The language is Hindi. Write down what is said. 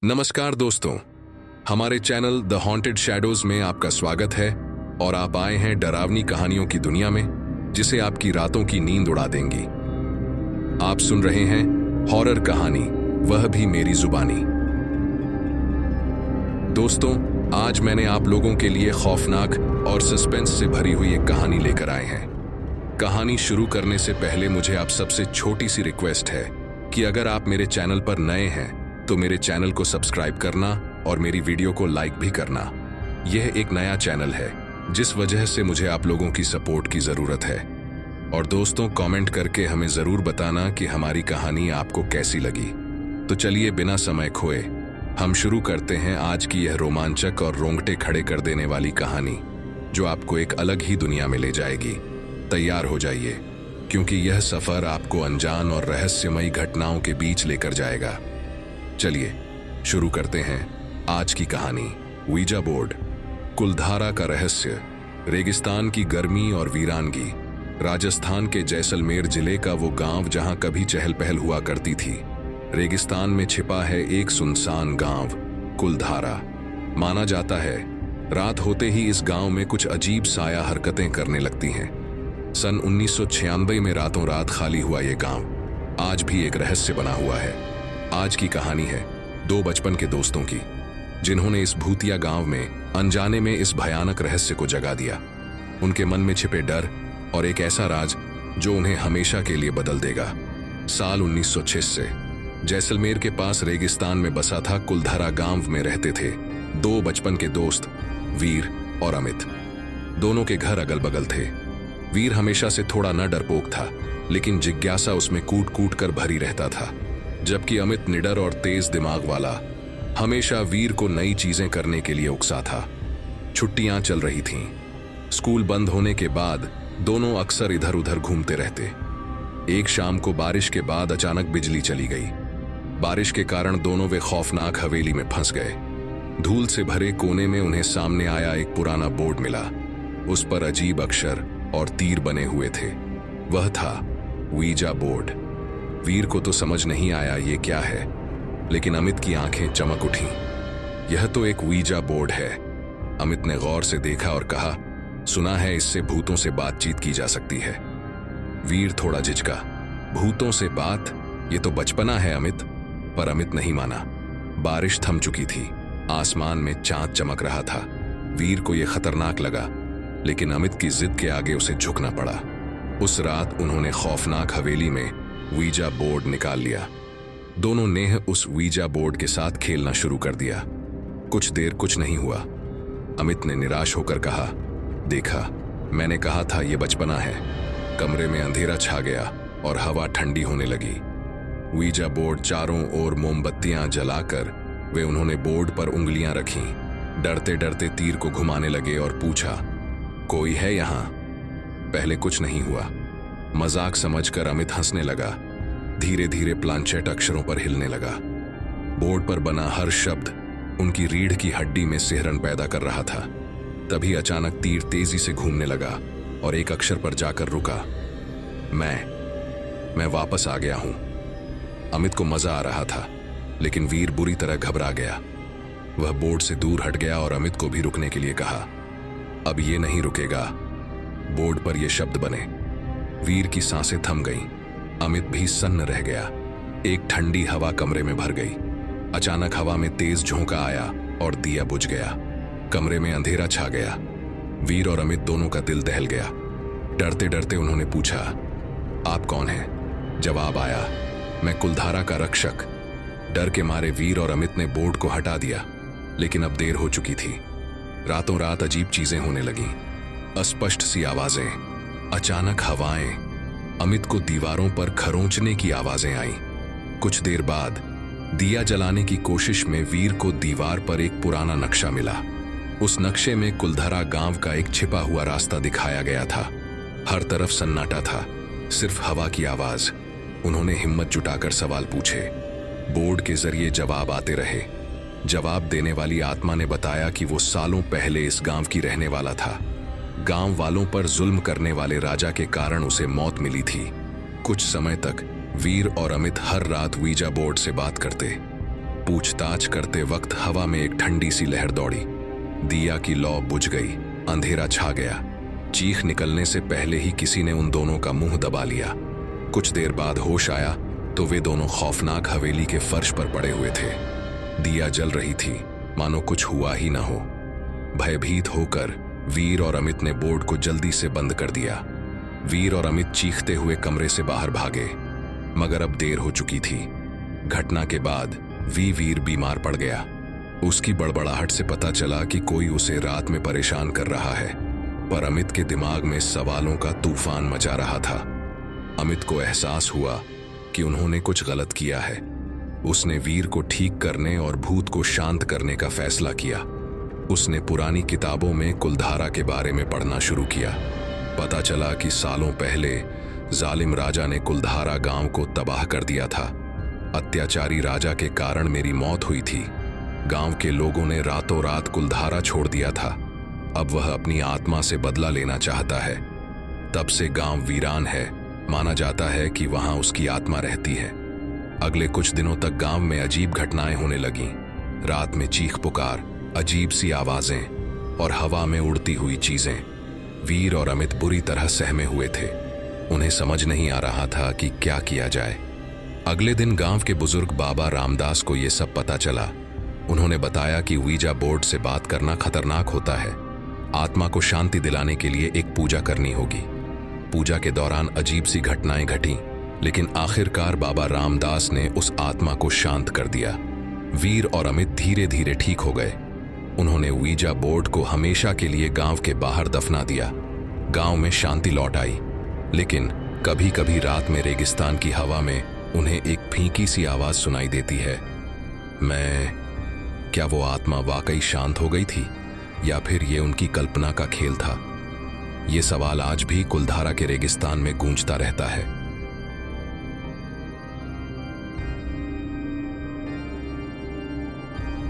नमस्कार दोस्तों, हमारे चैनल द हॉन्टेड शैडोज में आपका स्वागत है और आप आए हैं डरावनी कहानियों की दुनिया में जिसे आपकी रातों की नींद उड़ा देंगी। आप सुन रहे हैं हॉरर कहानी, वह भी मेरी जुबानी। दोस्तों, आज मैंने आप लोगों के लिए खौफनाक और सस्पेंस से भरी हुई एक कहानी लेकर आए हैं। कहानी शुरू करने से पहले मुझे आप सबसे छोटी सी रिक्वेस्ट है कि अगर आप मेरे चैनल पर नए हैं तो मेरे चैनल को सब्सक्राइब करना और मेरी वीडियो को लाइक भी करना। यह एक नया चैनल है जिस वजह से मुझे आप लोगों की सपोर्ट की जरूरत है। और दोस्तों, कमेंट करके हमें जरूर बताना कि हमारी कहानी आपको कैसी लगी। तो चलिए बिना समय खोए हम शुरू करते हैं आज की यह रोमांचक और रोंगटे खड़े कर देने वाली कहानी, जो आपको एक अलग ही दुनिया में ले जाएगी। तैयार हो जाइए, क्योंकि यह सफर आपको अनजान और रहस्यमयी घटनाओं के बीच लेकर जाएगा। चलिए शुरू करते हैं आज की कहानी। वीजा बोर्ड, कुलधारा का रहस्य। रेगिस्तान की गर्मी और वीरानगी। राजस्थान के जैसलमेर जिले का वो गांव जहां कभी चहल पहल हुआ करती थी। रेगिस्तान में छिपा है एक सुनसान गांव, कुलधारा। माना जाता है रात होते ही इस गांव में कुछ अजीब साया हरकतें करने लगती हैं। सन 1996 में रातों रात खाली हुआ ये गांव आज भी एक रहस्य बना हुआ है। आज की कहानी है दो बचपन के दोस्तों की, जिन्होंने इस भूतिया गांव में अनजाने में इस भयानक रहस्य को जगा दिया। उनके मन में छिपे डर और एक ऐसा राज जो उन्हें हमेशा के लिए बदल देगा। साल 1906 से जैसलमेर के पास रेगिस्तान में बसा था कुलधारा गांव में रहते थे दो बचपन के दोस्त, वीर और अमित। दोनों के घर अगल बगल थे। वीर हमेशा से थोड़ा न डरपोक था, लेकिन जिज्ञासा उसमें कूट कूट कर भरी रहता था, जबकि अमित निडर और तेज दिमाग वाला हमेशा वीर को नई चीजें करने के लिए उकसा था। छुट्टियां चल रही थीं। स्कूल बंद होने के बाद दोनों अक्सर इधर उधर घूमते रहते। एक शाम को बारिश के बाद अचानक बिजली चली गई। बारिश के कारण दोनों वे खौफनाक हवेली में फंस गए। धूल से भरे कोने में उन्हें सामने आया एक पुराना बोर्ड मिला। उस पर अजीब अक्षर और तीर बने हुए थे। वह था वीजा बोर्ड। वीर को तो समझ नहीं आया ये क्या है, लेकिन अमित की आंखें चमक उठीं। यह तो एक वीजा बोर्ड है। अमित ने गौर से देखा और कहा, सुना है इससे भूतों से बातचीत की जा सकती है। वीर थोड़ा झिझका। भूतों से बात? ये तो बचपना है अमित। पर अमित नहीं माना। बारिश थम चुकी थी। आसमान में चांद चमक रहा था। वीर को यह खतरनाक लगा, लेकिन अमित की जिद के आगे उसे झुकना पड़ा। उस रात उन्होंने खौफनाक हवेली में वीजा बोर्ड निकाल लिया। दोनों ने उस वीजा बोर्ड के साथ खेलना शुरू कर दिया। कुछ देर कुछ नहीं हुआ। अमित ने निराश होकर कहा, देखा, मैंने कहा था ये बचपना है। कमरे में अंधेरा छा गया और हवा ठंडी होने लगी। वीजा बोर्ड चारों ओर मोमबत्तियां जलाकर वे उन्होंने बोर्ड पर उंगलियां रखीं। डरते डरते तीर को घुमाने लगे और पूछा, कोई है यहां? पहले कुछ नहीं हुआ। मजाक समझकर अमित हंसने लगा। धीरे धीरे प्लांचेट अक्षरों पर हिलने लगा। बोर्ड पर बना हर शब्द उनकी रीढ़ की हड्डी में सिहरन पैदा कर रहा था। तभी अचानक तीर तेजी से घूमने लगा और एक अक्षर पर जाकर रुका। मैं वापस आ गया हूं। अमित को मजा आ रहा था, लेकिन वीर बुरी तरह घबरा गया। वह बोर्ड से दूर हट गया और अमित को भी रुकने के लिए कहा। अब ये नहीं रुकेगा। बोर्ड पर ये शब्द बने। वीर की सांसें थम गईं। अमित भी सन्न रह गया। एक ठंडी हवा कमरे में भर गई। अचानक हवा में तेज झोंका आया और दिया बुझ गया। कमरे में अंधेरा छा गया। वीर और अमित दोनों का दिल दहल गया। डरते डरते उन्होंने पूछा, आप कौन हैं? जवाब आया, मैं कुलधारा का रक्षक। डर के मारे वीर और अमित ने बोर्ड को हटा दिया, लेकिन अब देर हो चुकी थी। रातों रात अजीब चीजें होने लगीं। अस्पष्ट सी आवाजें, अचानक हवाएं। अमित को दीवारों पर खरोंचने की आवाजें आईं। कुछ देर बाद दिया जलाने की कोशिश में वीर को दीवार पर एक पुराना नक्शा मिला। उस नक्शे में कुलधारा गांव का एक छिपा हुआ रास्ता दिखाया गया था। हर तरफ सन्नाटा था, सिर्फ हवा की आवाज। उन्होंने हिम्मत जुटाकर सवाल पूछे। बोर्ड के जरिए जवाब आते रहे। जवाब देने वाली आत्मा ने बताया कि वो सालों पहले इस गांव की रहने वाला था। गांव वालों पर जुल्म करने वाले राजा के कारण उसे मौत मिली थी। कुछ समय तक वीर और अमित हर रात वीजा बोर्ड से बात करते। पूछताछ करते वक्त हवा में एक ठंडी सी लहर दौड़ी। दिया की लौ बुझ गई, अंधेरा छा गया। चीख निकलने से पहले ही किसी ने उन दोनों का मुंह दबा लिया। कुछ देर बाद होश आया तो वे दोनों खौफनाक हवेली के फर्श पर पड़े हुए थे। दिया जल रही थी, मानो कुछ हुआ ही ना हो। भयभीत होकर वीर और अमित ने बोर्ड को जल्दी से बंद कर दिया। वीर और अमित चीखते हुए कमरे से बाहर भागे, मगर अब देर हो चुकी थी। घटना के बाद वीर बीमार पड़ गया। उसकी बड़बड़ाहट से पता चला कि कोई उसे रात में परेशान कर रहा है, पर अमित के दिमाग में सवालों का तूफान मचा रहा था। अमित को एहसास हुआ कि उन्होंने कुछ गलत किया है। उसने वीर को ठीक करने और भूत को शांत करने का फैसला किया। उसने पुरानी किताबों में कुलधारा के बारे में पढ़ना शुरू किया। पता चला कि सालों पहले जालिम राजा ने कुलधारा गांव को तबाह कर दिया था। अत्याचारी राजा के कारण मेरी मौत हुई थी। गांव के लोगों ने रातों रात कुलधारा छोड़ दिया था। अब वह अपनी आत्मा से बदला लेना चाहता है। तब से गांव वीरान है। माना जाता है कि वहां उसकी आत्मा रहती है। अगले कुछ दिनों तक गांव में अजीब घटनाएं होने लगीं। रात में चीख पुकार, अजीब सी आवाजें और हवा में उड़ती हुई चीजें। वीर और अमित बुरी तरह सहमे हुए थे। उन्हें समझ नहीं आ रहा था कि क्या किया जाए। अगले दिन गांव के बुजुर्ग बाबा रामदास को यह सब पता चला। उन्होंने बताया कि वीजा बोर्ड से बात करना खतरनाक होता है। आत्मा को शांति दिलाने के लिए एक पूजा करनी होगी। पूजा के दौरान अजीब सी घटनाएं घटीं, लेकिन आखिरकार बाबा रामदास ने उस आत्मा को शांत कर दिया। वीर और अमित धीरे धीरे ठीक हो गए। उन्होंने वीजा बोर्ड को हमेशा के लिए गांव के बाहर दफना दिया। गांव में शांति लौट आई, लेकिन कभी कभी रात में रेगिस्तान की हवा में उन्हें एक फीकी सी आवाज सुनाई देती है। क्या वो आत्मा वाकई शांत हो गई थी, या फिर ये उनकी कल्पना का खेल था? ये सवाल आज भी कुलधारा के रेगिस्तान में गूंजता रहता है।